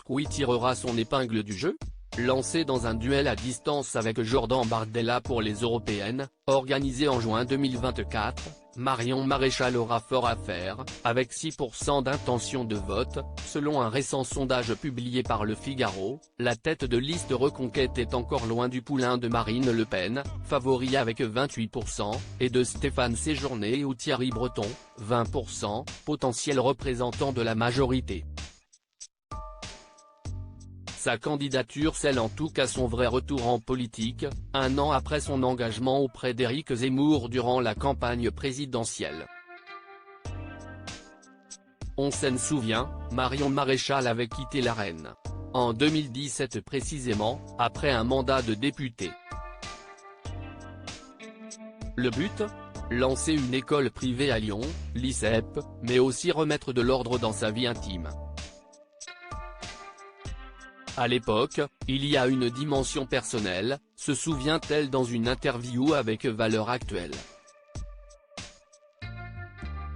Biscuit tirera son épingle du jeu ? Lancé dans un duel à distance avec Jordan Bardella pour les européennes, organisées en juin 2024, Marion Maréchal aura fort à faire, avec 6% d'intention de vote, selon un récent sondage publié par Le Figaro. La tête de liste Reconquête est encore loin du poulain de Marine Le Pen, favori avec 28%, et de Stéphane Séjourné ou Thierry Breton, 20%, potentiels représentants de la majorité. Sa candidature scelle en tout cas son vrai retour en politique, un an après son engagement auprès d'Éric Zemmour durant la campagne présidentielle. On s'en souvient, Marion Maréchal avait quitté l'arène. En 2017 précisément, après un mandat de députée. Le but ? Lancer une école privée à Lyon, l'ICEP, mais aussi remettre de l'ordre dans sa vie intime. À l'époque, il y a une dimension personnelle, se souvient-elle dans une interview avec Valeurs Actuelles.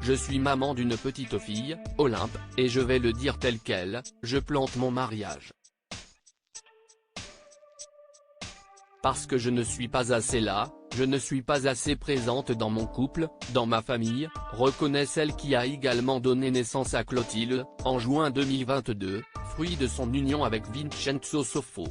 Je suis maman d'une petite fille, Olympe, et je vais le dire tel quel, je plante mon mariage. Parce que je ne suis pas assez là, je ne suis pas assez présente dans mon couple, dans ma famille, reconnaît celle qui a également donné naissance à Clotilde, en juin 2022, fruit de son union avec Vincenzo Soffo.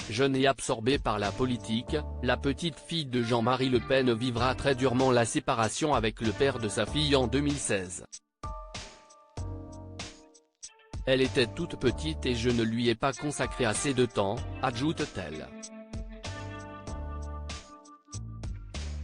Jeune et absorbée par la politique, la petite fille de Jean-Marie Le Pen vivra très durement la séparation avec le père de sa fille en 2016. Elle était toute petite et je ne lui ai pas consacré assez de temps, ajoute-t-elle.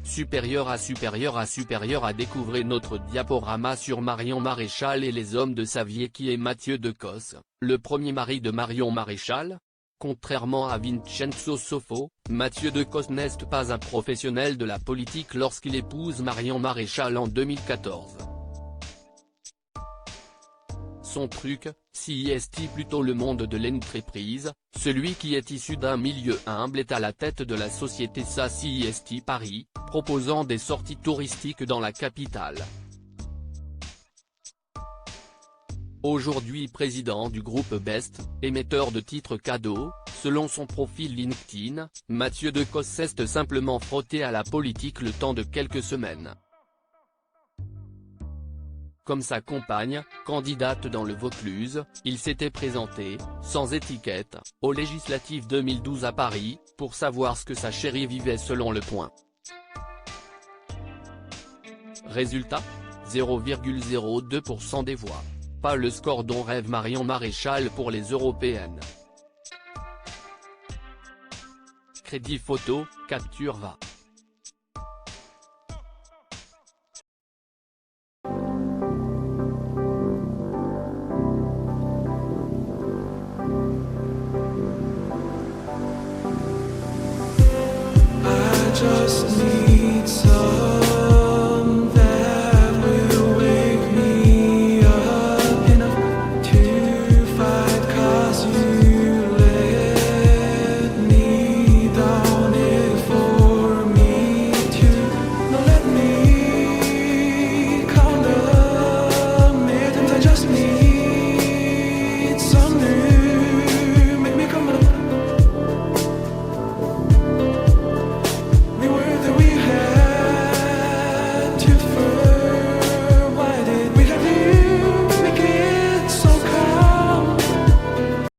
Supérieur à découvrir notre diaporama sur Marion Maréchal et les hommes de sa vie qui est Mathieu Decosses, le premier mari de Marion Maréchal. Contrairement à Vincenzo Soffo, Mathieu Decosses n'est pas un professionnel de la politique lorsqu'il épouse Marion Maréchal en 2014. Son truc, CIST plutôt le monde de l'entreprise, celui qui est issu d'un milieu humble est à la tête de la société CIST Paris, proposant des sorties touristiques dans la capitale. Aujourd'hui président du groupe Best, émetteur de titres cadeaux, selon son profil LinkedIn, Mathieu Decosses s'est simplement frotté à la politique le temps de quelques semaines. Comme sa compagne, candidate dans le Vaucluse, il s'était présenté, sans étiquette, aux législatives 2012 à Paris, pour savoir ce que sa chérie vivait selon Le Point. Résultat ? 0,02% des voix. Pas le score dont rêve Marion Maréchal pour les européennes. Crédit photo, capture va. Just